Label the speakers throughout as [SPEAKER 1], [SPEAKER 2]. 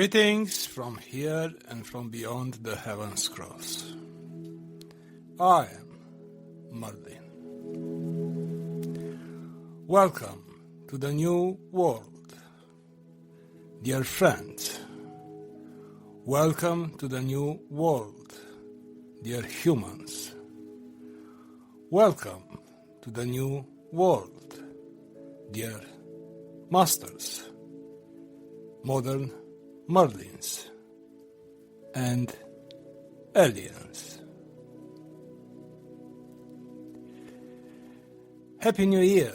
[SPEAKER 1] Greetings from here and from beyond the heavens cross. I am Merlin. Welcome to the new world. Dear friends, welcome to the new world, dear humans. Welcome to the new world, dear masters, modern Merlins, and aliens. Happy New Year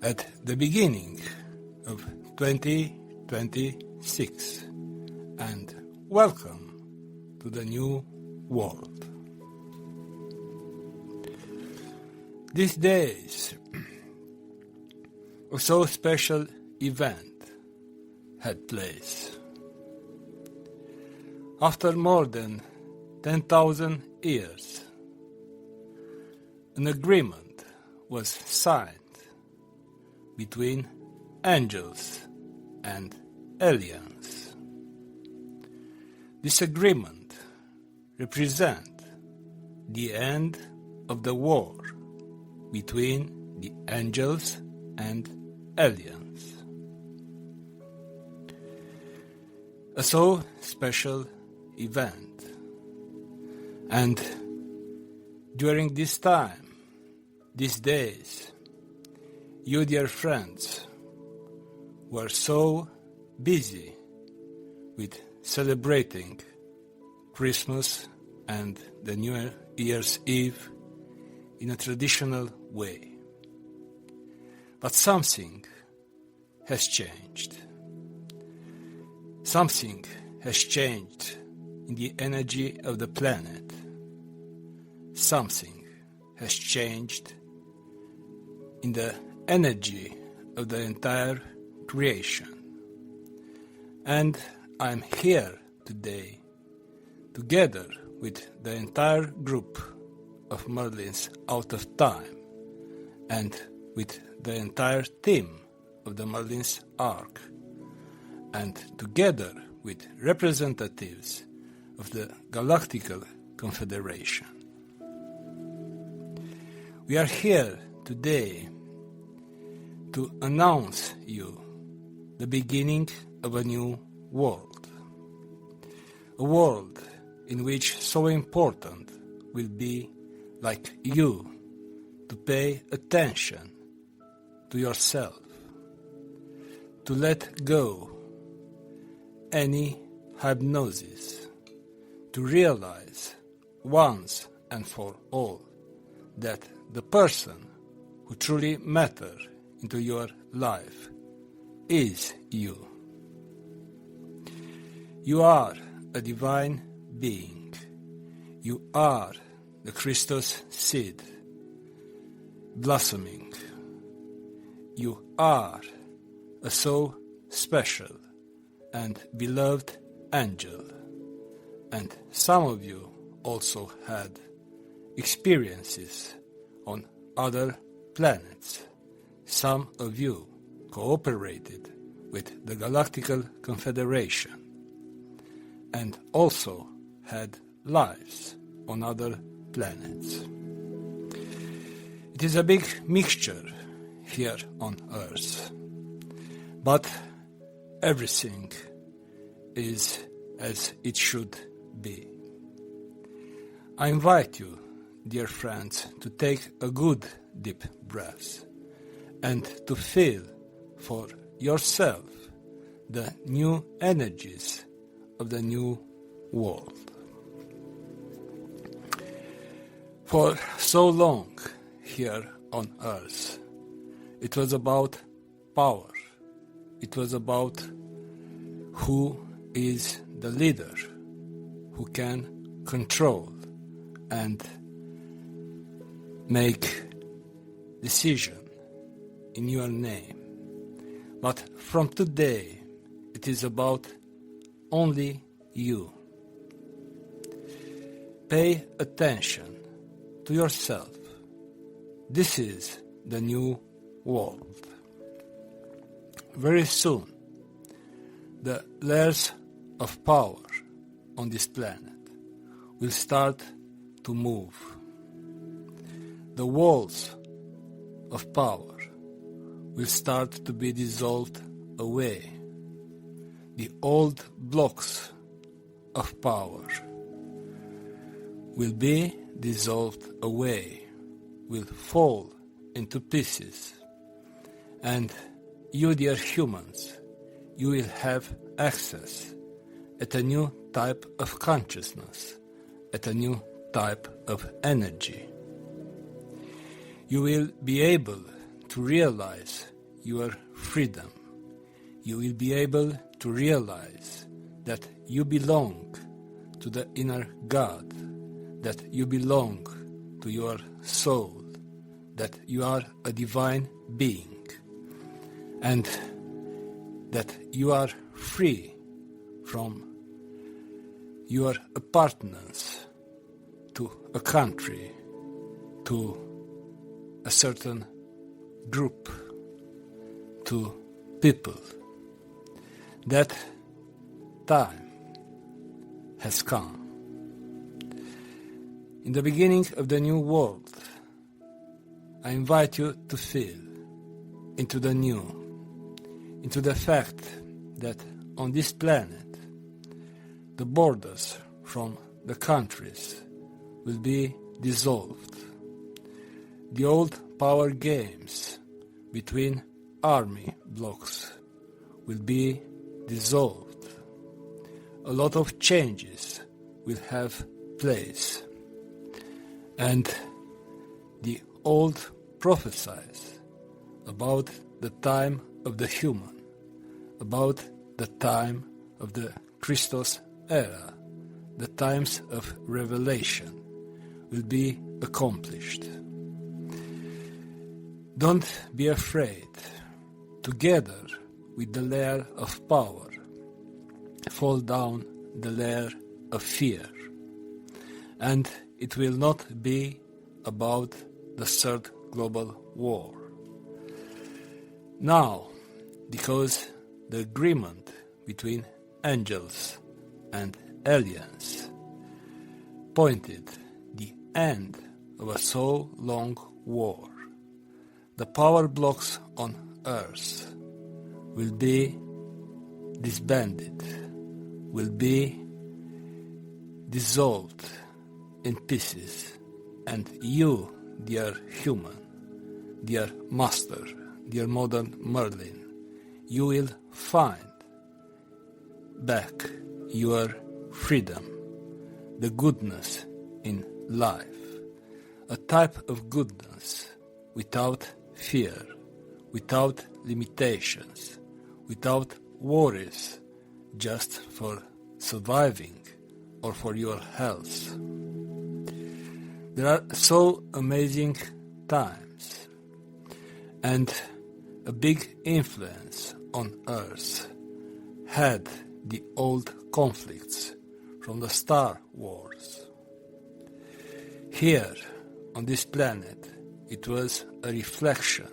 [SPEAKER 1] at the beginning of 2026, and welcome to the new world. These days, a so special event had place. After more than 10,000 years, an agreement was signed between angels and aliens. This agreement represents the end of the war between the angels and aliens. A so special event. And during this time, these days, you dear friends were so busy with celebrating Christmas and the New Year's Eve in a traditional way. But something has changed. Something has changed in the energy of the planet. Something has changed in the energy of the entire creation. And I'm here today, together with the entire group of Merlins out of time, and with the entire team of the Merlin's Ark, and together with representatives of the galactic Confederation. We are here today to announce you the beginning of a new world. A world in which so important will be, like you, to pay attention to yourself, to let go any hypnosis, to realize once and for all that the person who truly matters into your life is you. You are a divine being. You are the Christos seed blossoming. You are a so special and beloved angel, and some of you also had experiences on other planets. Some of you cooperated with the Galactic Confederation and also had lives on other planets. It is a big mixture here on Earth, but everything is as it should be. I invite you, dear friends, to take a good deep breath and to feel for yourself the new energies of the new world. For so long here on Earth, it was about power. It was about who is the leader, who can control and make decision in your name. But from today, it is about only you. Pay attention to yourself. This is the new world. Very soon, the layers of power on this planet will start to move. The walls of power will start to be dissolved away. The old blocks of power will be dissolved away, will fall into pieces, and you, dear humans, you will have access at a new type of consciousness, at a new type of energy. You will be able to realize your freedom. You will be able to realize that you belong to the inner God, that you belong to your soul, that you are a divine being, and that you are free from your appartenance to a country, to a certain group, to people. That time has come. In the beginning of the new world, I invite you to feel into the new, into the fact that on this planet, the borders from the countries will be dissolved. The old power games between army blocks will be dissolved. A lot of changes will have place. And the old prophecies about the time of the human, about the time of the Christos era, the times of revelation, will be accomplished. Don't be afraid. Together with the layer of power, fall down the layer of fear. And it will not be about the third global war. Now, because the agreement between angels and aliens pointed the end of a so long war, the power blocks on Earth will be disbanded, will be dissolved in pieces, and you, dear human, dear master, dear modern Merlin, you will find back your freedom, the goodness in life, a type of goodness without fear, without limitations, without worries, just for surviving or for your health. There are so amazing times, and a big influence on Earth had the old conflicts from the Star Wars. Here, on this planet, it was a reflection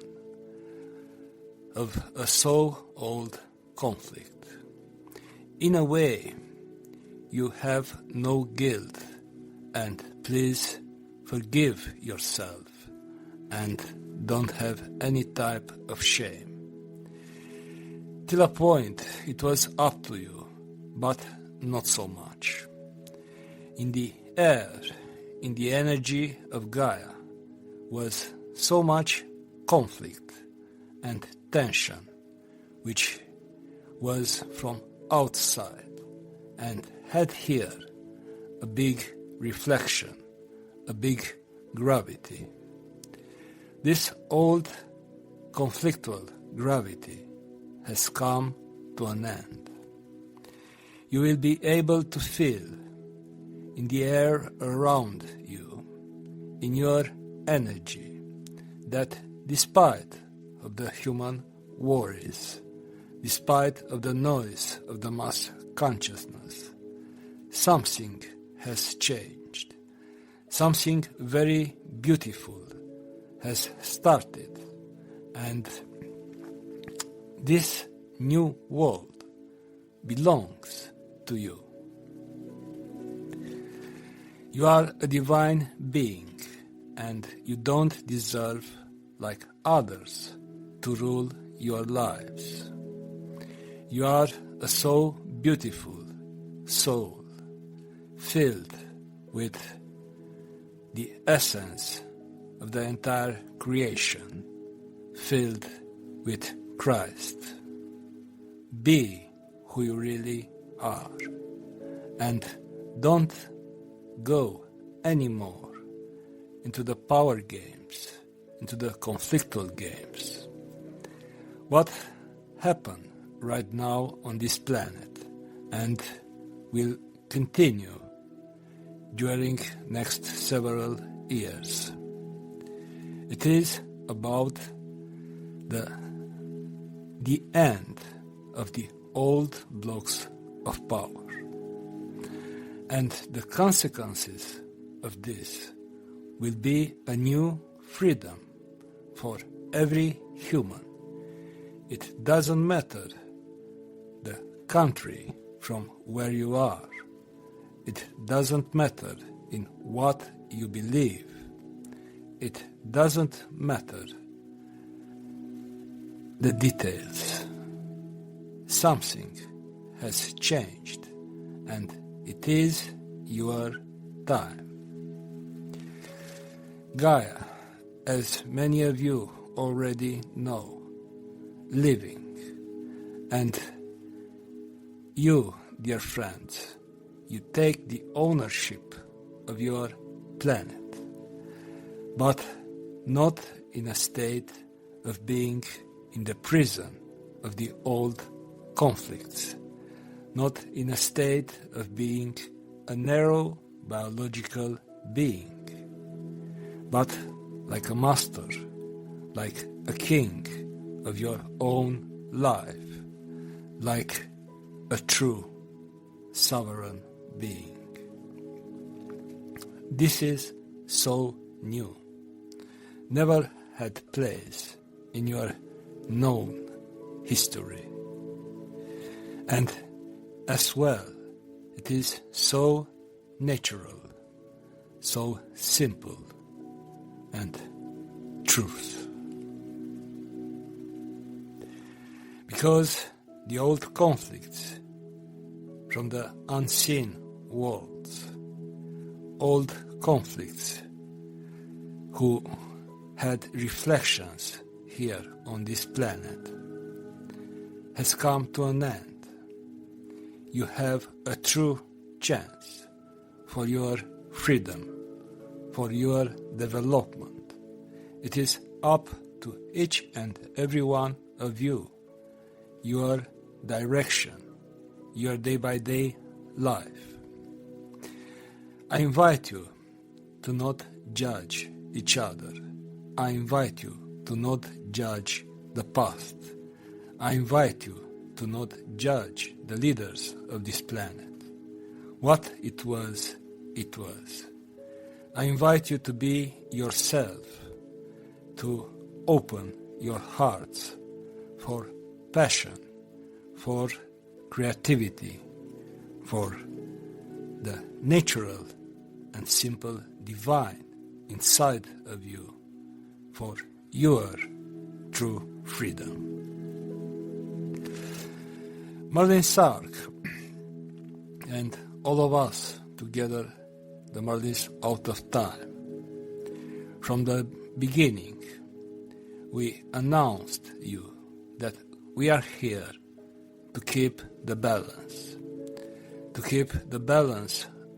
[SPEAKER 1] of a so old conflict. In a way, you have no guilt, and please forgive yourself and don't have any type of shame. Till a point it was up to you, but not so much. In the air, in the energy of Gaia, was so much conflict and tension, which was from outside and had here a big reflection, a big gravity. This old conflictual gravity has come to an end. You will be able to feel in the air around you, in your energy, that despite of the human worries, despite of the noise of the mass consciousness, something has changed. Something very beautiful has started, and this new world, belongs to you. You are a divine being, and you don't deserve, like others, to rule your lives. You are a so beautiful soul, filled with the essence of the entire creation, filled with Christ. Be who you really are, and don't go anymore into the power games, into the conflictual games. What happened right now on this planet and will continue during next several years. It is about the end of the old blocks of power. And the consequences of this will be a new freedom for every human. It doesn't matter the country from where you are. It doesn't matter in what you believe. It doesn't matter the details. Something has changed, and it is your time. Gaia, as many of you already know, living, and you, dear friends, you take the ownership of your planet, but not in a state of being in the prison of the old conflicts, not in a state of being a narrow biological being, but like a master, like a king of your own life, like a true sovereign being. This is so new, never had place in your known history. And as well, it is so natural, so simple, and truth. Because the old conflicts from the unseen worlds, old conflicts who had reflections here on this planet, has come to an end. You have a true chance for your freedom, for your development. It is up to each and every one of you, your direction, your day-by-day life. I invite you to not judge each other. I invite you to not judge the past. I invite you to not judge the leaders of this planet. What it was, it was. I invite you to be yourself, to open your hearts for passion, for creativity, for the natural and simple divine inside of you, for your true freedom. Merlin Sark and all of us together, the Merlins out of time. From the beginning, we announced you that we are here to keep the balance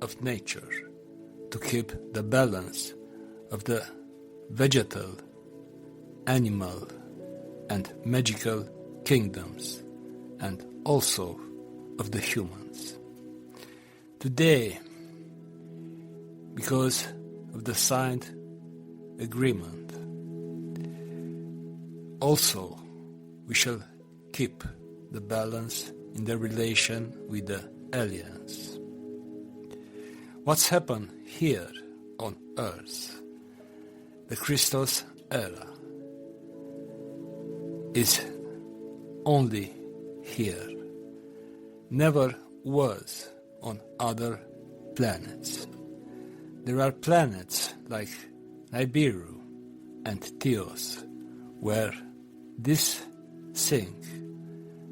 [SPEAKER 1] of nature, to keep the balance of the vegetal, animal, and magical kingdoms, and also of the humans. Today, because of the signed agreement, also we shall keep the balance in the relation with the aliens. What's happened here on Earth, the Christos era, is only here, never was on other planets. There are planets like Nibiru and Theos where this thing,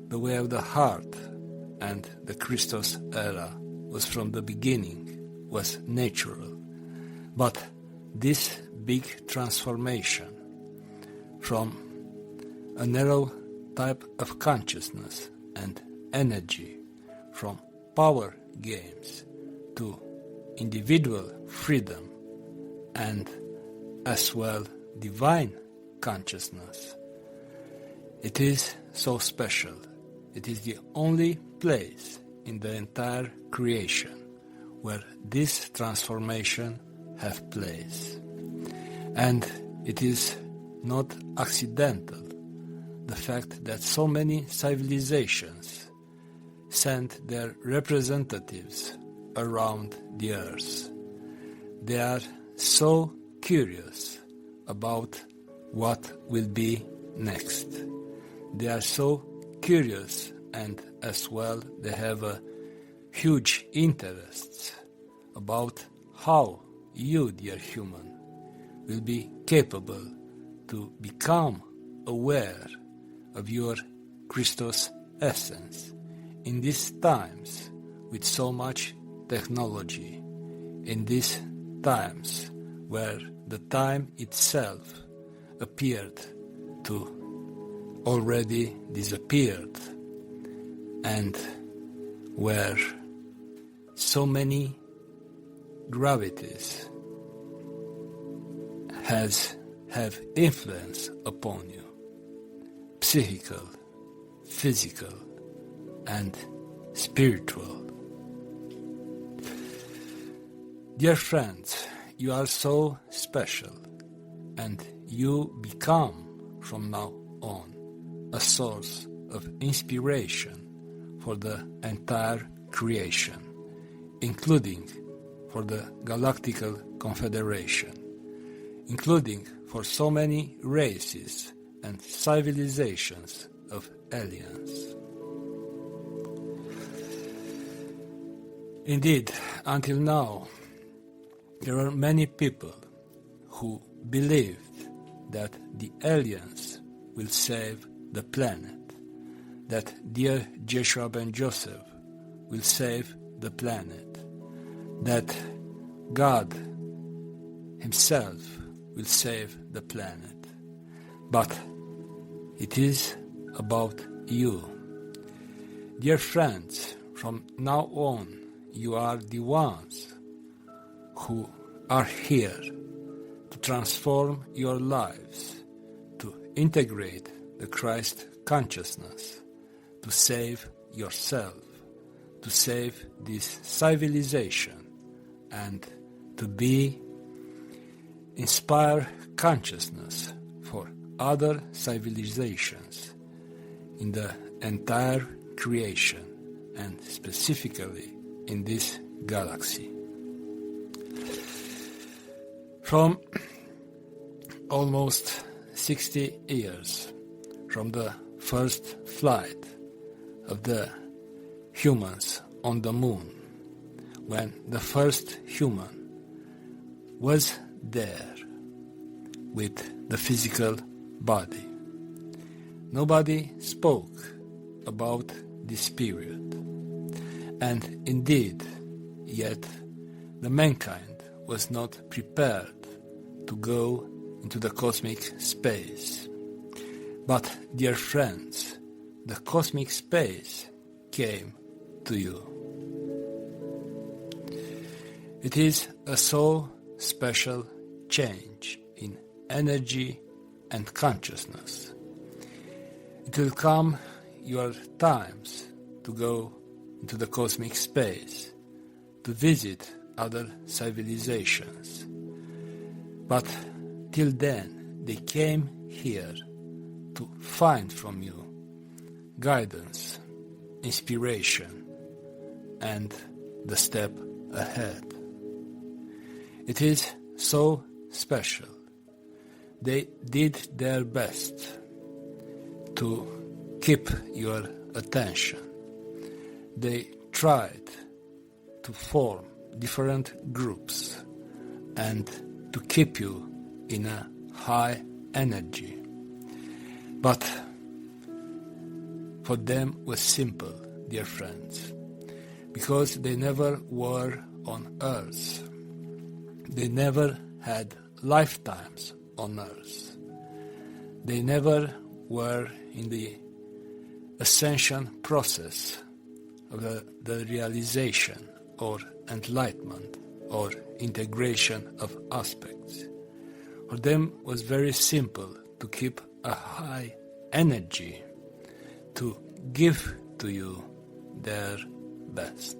[SPEAKER 1] the way of the heart and the Christos era, was from the beginning, was natural. But this big transformation from a narrow type of consciousness and energy, from power games to individual freedom and as well divine consciousness. It is so special. It is the only place in the entire creation where this transformation have place. And it is not accidental the fact that so many civilizations send their representatives around the earth. They are so curious about what will be next. They are so curious, and as well they have a huge interest about how you, dear human, will be capable to become aware of your Christos essence in these times with so much technology, in these times where the time itself appeared to already disappeared, and where so many gravities have influence upon you, psychical, physical, and spiritual. Dear friends, you are so special, and you become from now on a source of inspiration for the entire creation, including for the galactic Confederation, including for so many races and civilizations of aliens. Indeed, until now, there are many people who believed that the aliens will save the planet, that dear Jeshua ben Joseph will save the planet, that God himself will save the planet. But it is about you. Dear friends, from now on, you are the ones who are here to transform your lives, to integrate the Christ consciousness, to save yourself, to save this civilization, and to be inspire consciousness for other civilizations in the entire creation, and specifically in this galaxy. From almost 60 years from the first flight of the humans on the moon, when the first human was there with the physical body, nobody spoke about this period. And indeed, yet the mankind was not prepared to go into the cosmic space. But, dear friends, the cosmic space came to you. It is a so special change in energy and consciousness. It will come your times to go into the cosmic space, to visit other civilizations. But till then, they came here to find from you guidance, inspiration, and the step ahead. It is so special. They did their best to keep your attention. they tried to form different groups and to keep you in a high energy. But for them was simple, dear friends, because they never were on Earth. They never had lifetimes on Earth. They never were in the ascension process of the realization or enlightenment or integration of aspects. For them was very simple to keep a high energy, to give to you their best.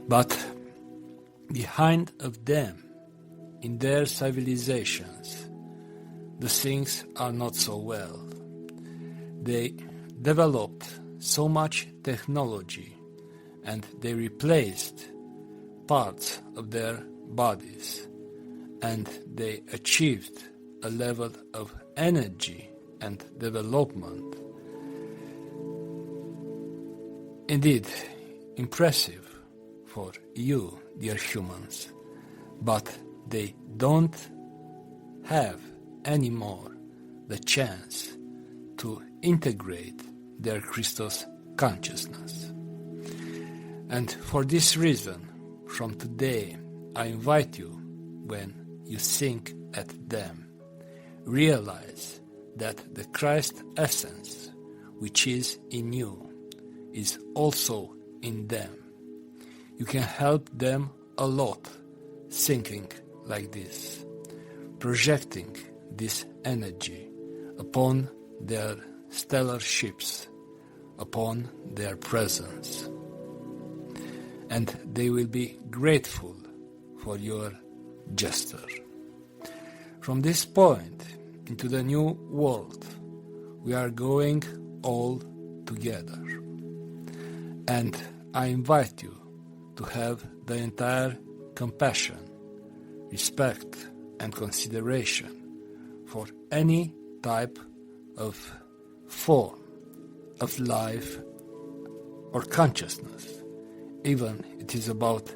[SPEAKER 1] But behind of them, in their civilizations, the things are not so well. They developed so much technology and they replaced parts of their bodies, and they achieved a level of energy and development indeed impressive for you, dear humans, but they don't have anymore the chance to integrate their Christos consciousness. And for this reason, from today, I invite you, when you think at them, realize that the Christ essence, which is in you, is also in them. You can help them a lot thinking like this, projecting this energy upon their stellar ships, upon their presence. And they will be grateful for your gesture. From this point into the new world, we are going all together. And I invite you to have the entire compassion, respect, and consideration for any type of form of life or consciousness, even it is about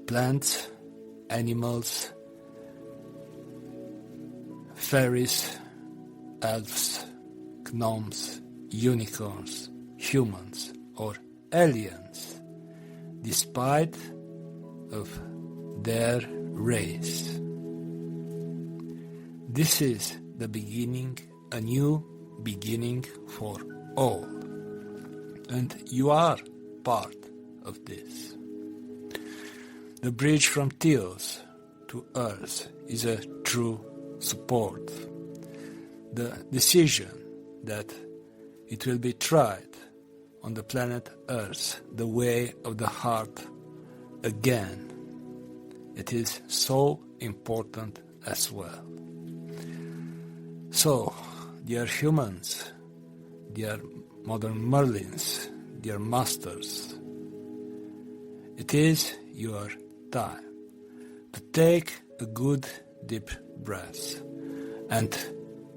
[SPEAKER 1] plants, animals, fairies, elves, gnomes, unicorns, humans, or aliens, despite of their race. This is the beginning, a new beginning for all, and you are part of this. The bridge from Theos to Earth is a true support. The decision that it will be tried on the planet Earth, the way of the heart again, it is so important as well. So, dear humans, dear modern Merlins, dear masters, it is your time to take a good deep breath and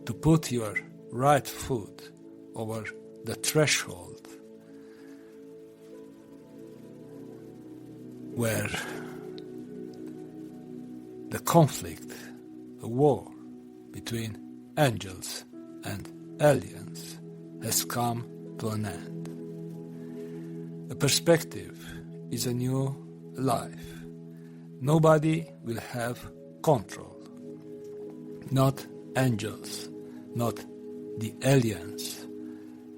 [SPEAKER 1] to put your right foot over the threshold where the conflict, the war between angels and aliens has come to an end. A perspective is a new life. Nobody will have control. Not angels, not the aliens,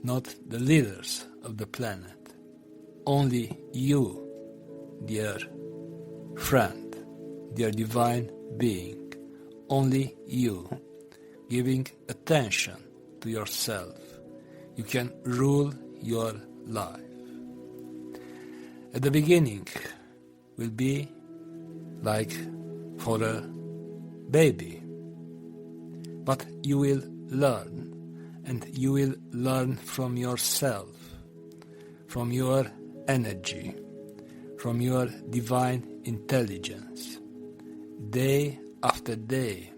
[SPEAKER 1] not the leaders of the planet. Only you, dear friend, dear divine being, only you, giving attention to yourself, you can rule your life. At the beginning will be like for a baby, but you will learn, and you will learn from yourself, from your energy, from your divine intelligence, day after day,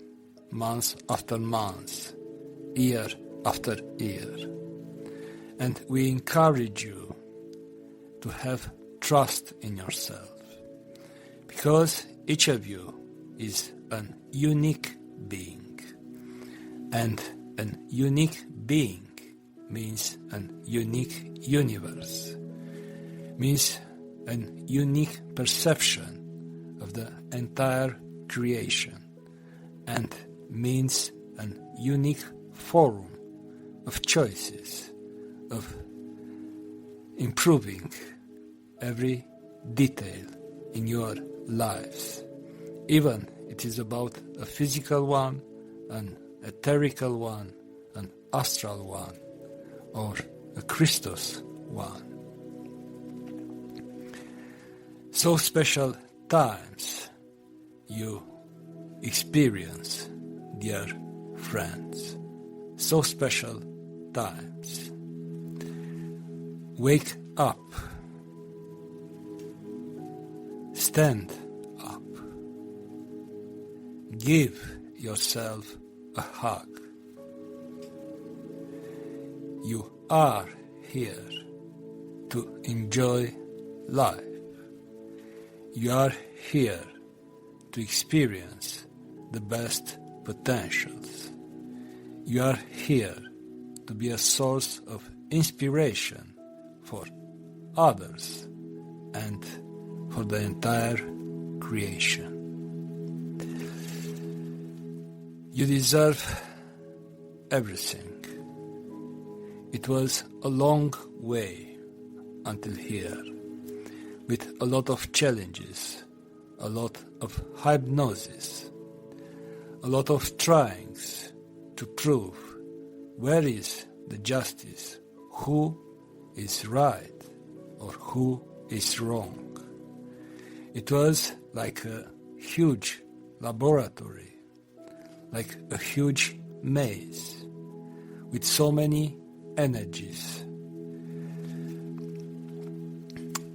[SPEAKER 1] month after month, year after year. And we encourage you to have trust in yourself, because each of you is an unique being, and an unique being means an unique universe, means an unique perception of the entire creation, and means an unique forum of choices, of improving every detail in your lives, even it is about a physical one, an etherical one, an astral one, or a Christos one. So special times you experience, dear friends, so special times. Wake up, stand up, give yourself a hug. You are here to enjoy life. You are here to experience the best potentials. You are here to be a source of inspiration for others and for the entire creation. You deserve everything. It was a long way until here, with a lot of challenges, a lot of hypnosis, a lot of tryings to prove where is the justice, who is right or who is wrong. It was like a huge laboratory, like a huge maze with so many energies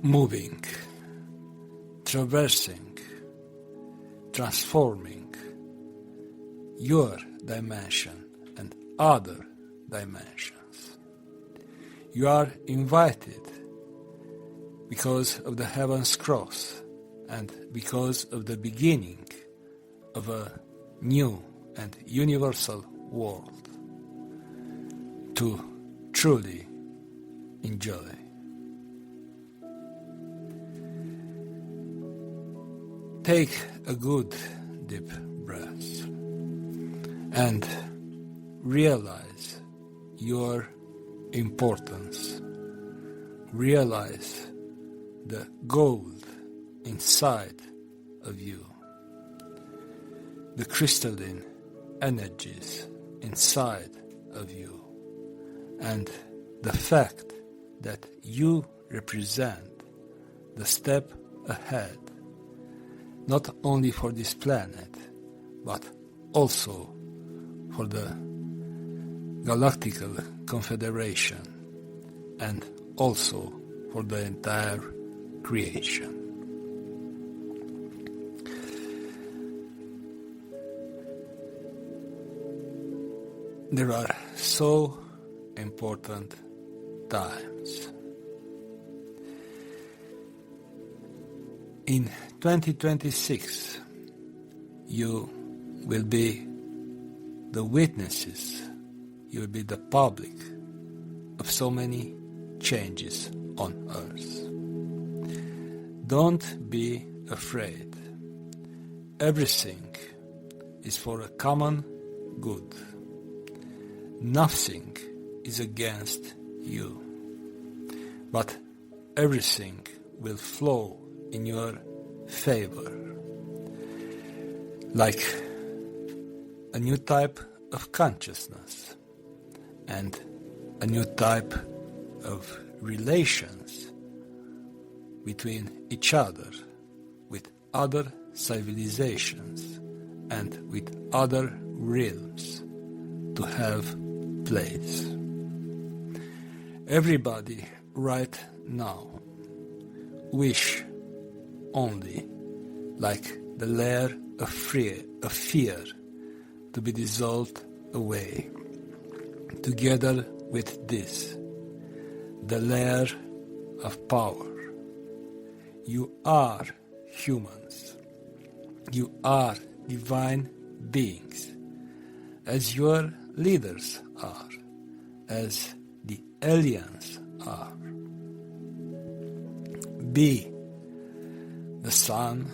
[SPEAKER 1] moving, traversing, transforming your dimension and other dimensions. You are invited because of the Heaven's Cross and because of the beginning of a new and universal world to truly enjoy. Take a good deep breath and realize your importance. Realize the gold inside of you, the crystalline energies inside of you, and the fact that you represent the step ahead, not only for this planet, but also for the galactic Confederation, and also for the entire creation. There are so important times. In 2026, you will be the witnesses, you will be the public of so many changes on Earth. Don't be afraid. Everything is for a common good. Nothing is against you, but everything will flow in your favor, like a new type of consciousness and a new type of relations between each other, with other civilizations and with other realms to have place. Everybody right now wish only like the layer of fear to be dissolved away. Together with this, the layer of power, You are humans. You are divine beings, as your leaders are, as the aliens are. Be the son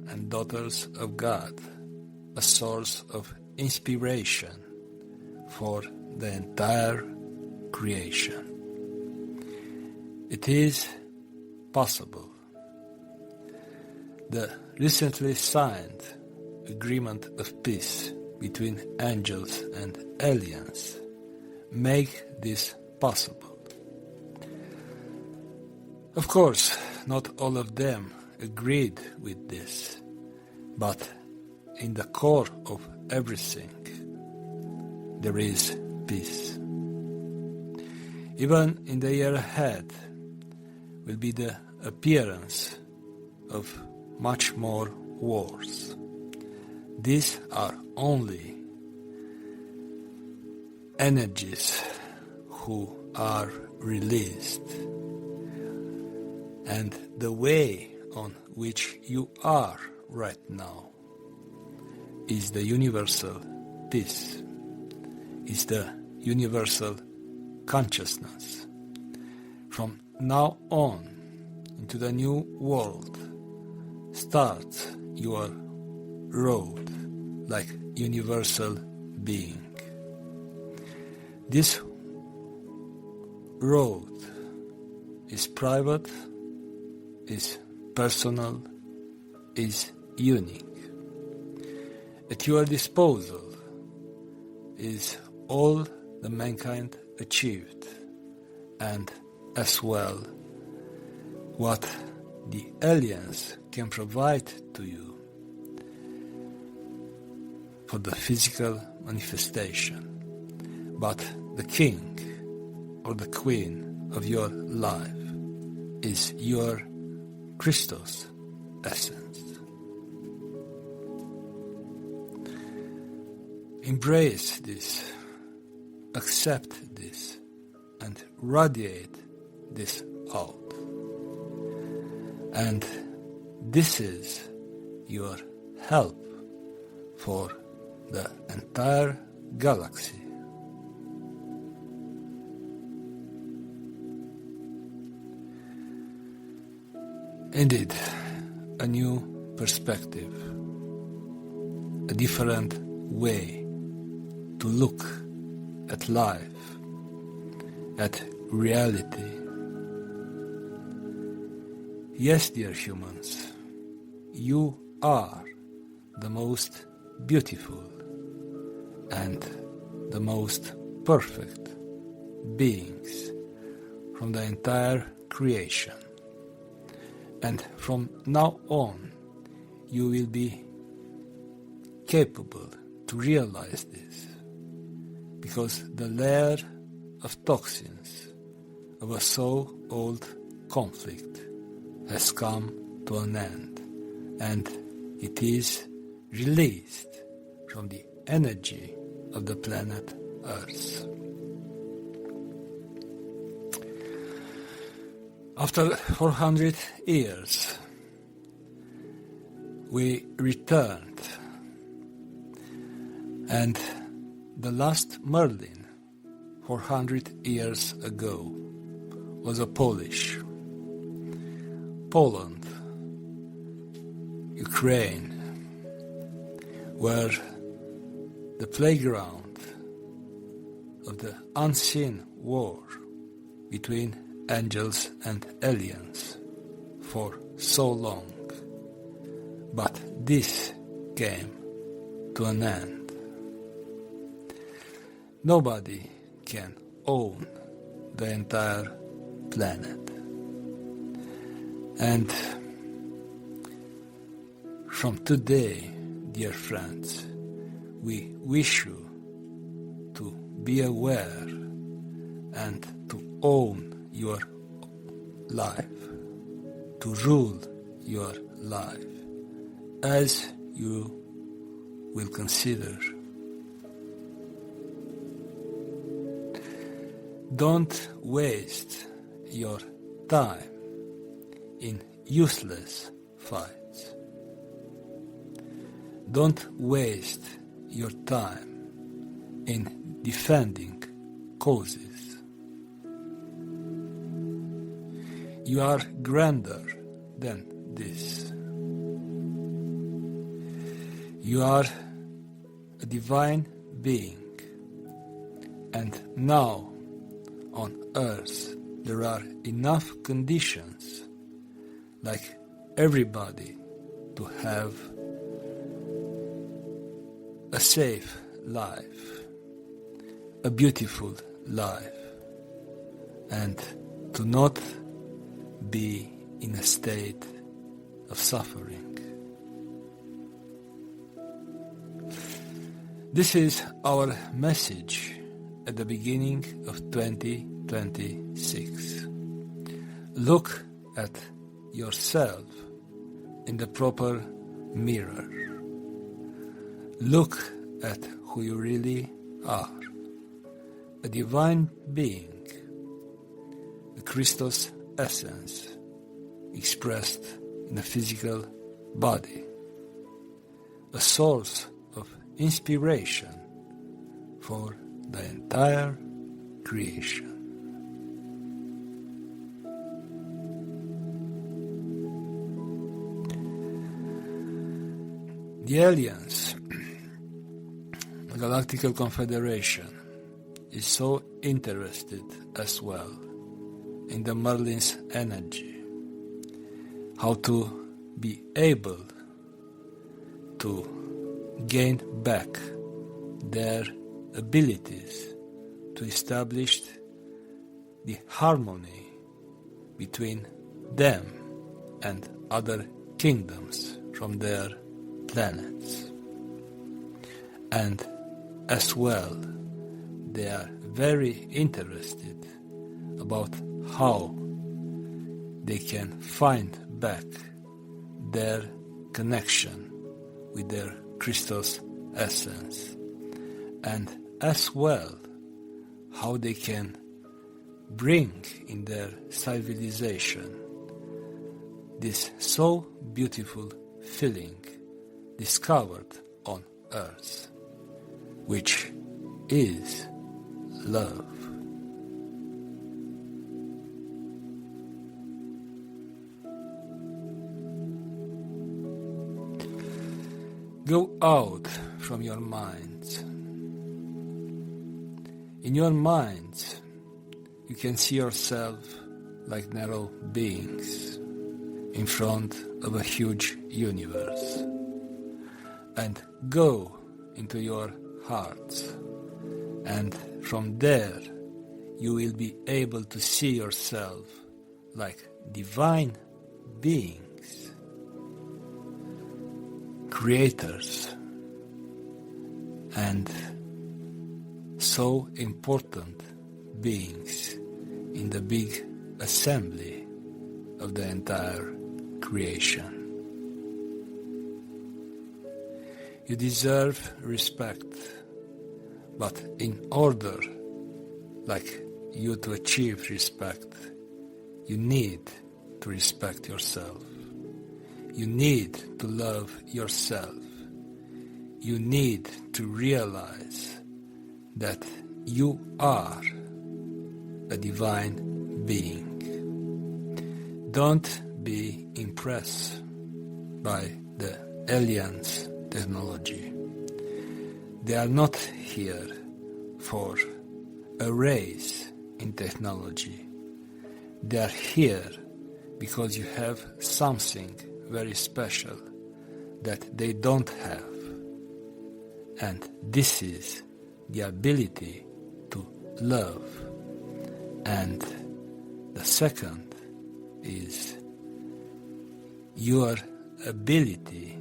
[SPEAKER 1] and daughters of God, a source of inspiration for the entire creation. It is possible. The recently signed agreement of peace between angels and aliens make this possible. Of course, not all of them agreed with this, but in the core of everything, there is peace. Even in the year ahead will be the appearance of much more wars. These are only energies who are released, and the way on which you are right now is the universal peace, is the universal consciousness. From now on into the new world, start your road like universal being. This road is private, is personal, is unique. At your disposal is all the mankind achieved, and as well what the aliens can provide to you for the physical manifestation. But the king or the queen of your life is your Christos essence. Embrace this, accept this, and radiate this out. And this is your help for the entire galaxy. Indeed, a new perspective, a different way to look at life, at reality. Yes, dear humans, you are the most beautiful and the most perfect beings from the entire creation. And from now on, you will be capable to realize this, because the layer of toxins of a so-old conflict has come to an end, and it is released from the energy of the planet Earth. After 400 years, we returned, and the last Merlin 400 years ago was a Polish. Poland, Ukraine, were the playground of the unseen war between angels and aliens for so long. But this came to an end. Nobody can own the entire planet. And from today, dear friends, we wish you to be aware and to own your life, to rule your life as you will consider. Don't waste your time in useless fights. Don't waste your time in defending causes. You are grander than this. You are a divine being, and now on earth there are enough conditions, like everybody, to have a safe life, a beautiful life, and to not be in a state of suffering. This is our message at the beginning of 2026. Look at yourself in the proper mirror. Look at who you really are. A divine being, a Christos essence expressed in a physical body, a source of inspiration for the entire creation. The aliens, the galactic Confederation, is so interested as well in the Merlin's energy, how to be able to gain back their abilities to establish the harmony between them and other kingdoms from their planets. And as well, they are very interested about how they can find back their connection with their Christos essence, and as well how they can bring in their civilization this so beautiful feeling discovered on earth, which is love. Go out from your minds. In your minds, you can see yourself like narrow beings in front of a huge universe. And go into your hearts, and from there you will be able to see yourself like divine beings, creators, and so important beings in the big assembly of the entire creation. You deserve respect, but in order, like you, to achieve respect, you need to respect yourself. You need to love yourself. You need to realize that you are a divine being. Don't be impressed by the aliens' technology. They are not here for a race in technology. They are here because you have something very special that they don't have. And this is the ability to love. And the second is your ability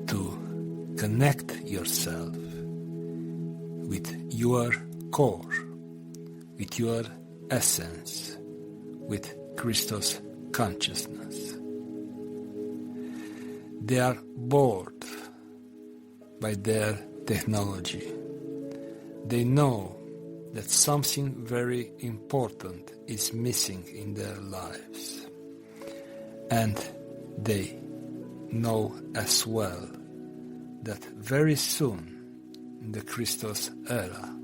[SPEAKER 1] to connect yourself with your core, with your essence, with Christos consciousness. They are bored by their technology. They know that something very important is missing in their lives. And they know as well that very soon, in the Christos era,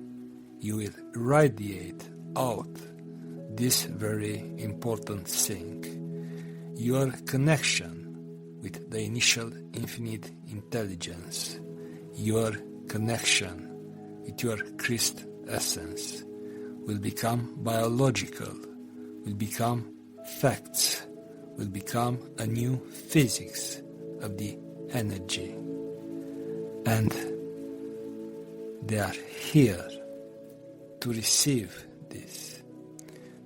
[SPEAKER 1] you will radiate out this very important thing, your connection with the initial infinite intelligence, your connection with your Christ essence will become biological, will become facts, will become a new physics of the energy. And they are here to receive this,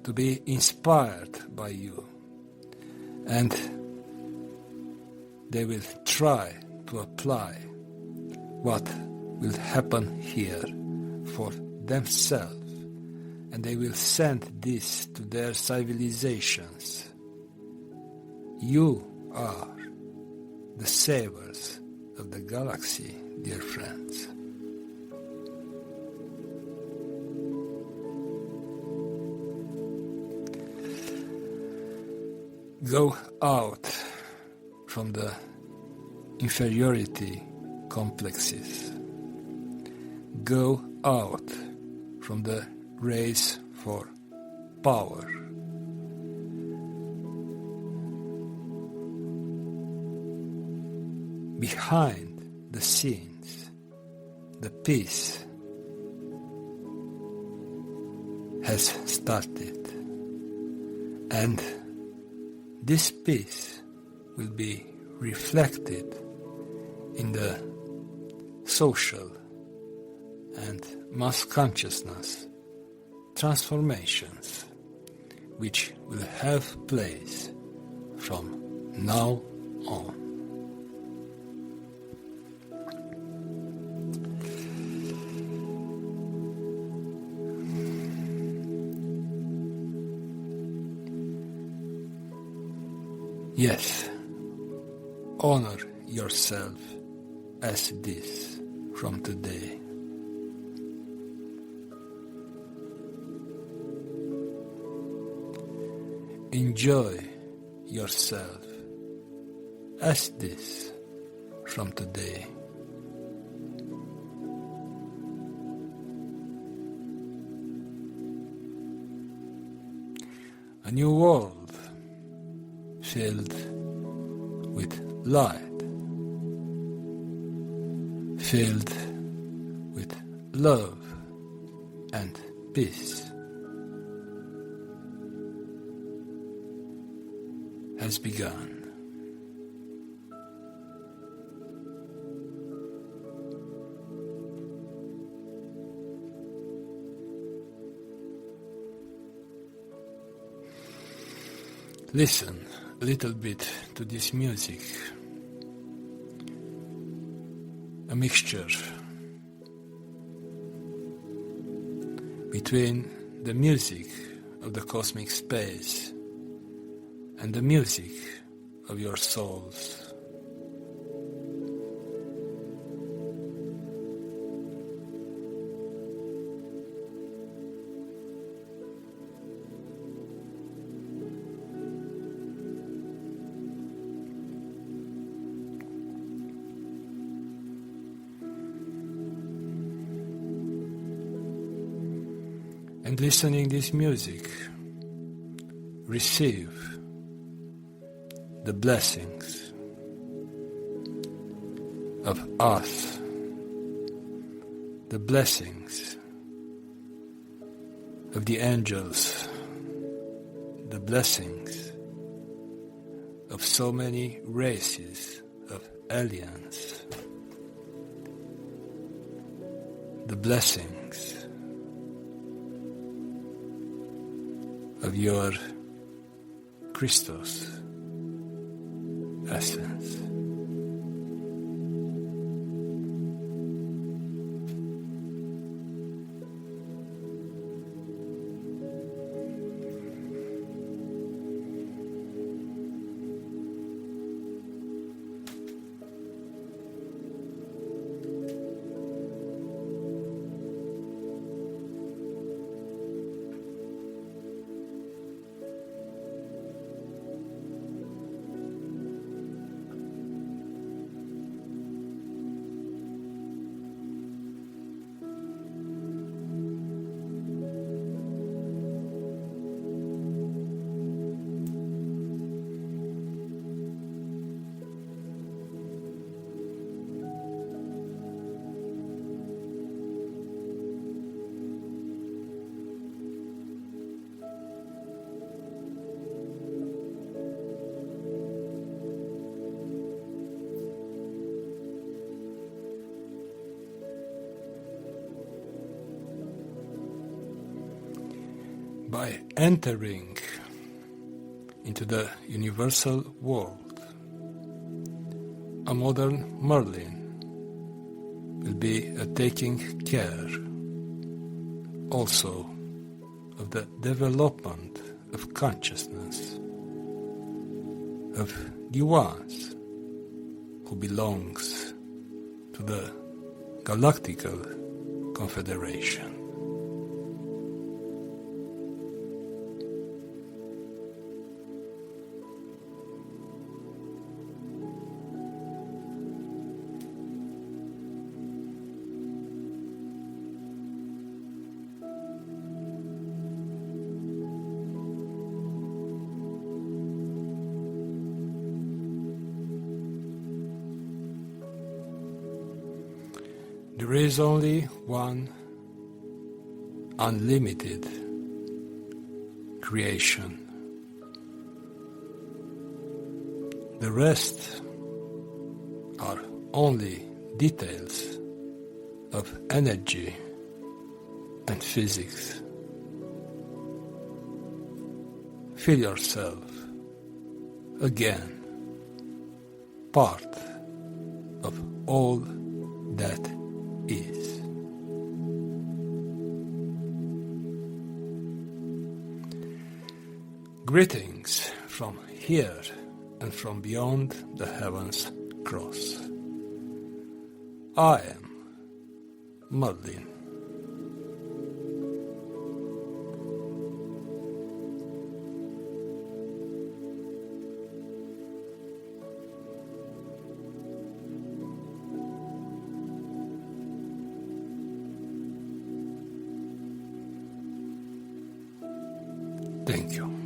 [SPEAKER 1] to be inspired by you. And they will try to apply what will happen here for themselves. And they will send this to their civilizations. You are the savers of the galaxy, dear friends. Go out from the inferiority complexes. Go out from the race for power. Behind the scenes, the peace has started, and this peace will be reflected in the social and mass consciousness transformations which will have place from now on. Yes, honor yourself as this from today. Enjoy yourself as this from today. A new world filled with light, filled with love and peace has begun. Listen a little bit to this music, a mixture between the music of the cosmic space and the music of your souls. And listening this music, receive the blessings of us, the blessings of the angels, the blessings of so many races of aliens, the blessings of your Christos essence. by entering into the universal world, a modern Merlin will be taking care also of the development of consciousness of the ones who belongs to the galactical Confederation. There is only one unlimited creation. The rest are only details of energy and physics. Feel yourself again part of all that is. Greetings from here and from beyond the heavens cross. I am Merlin. Thank you.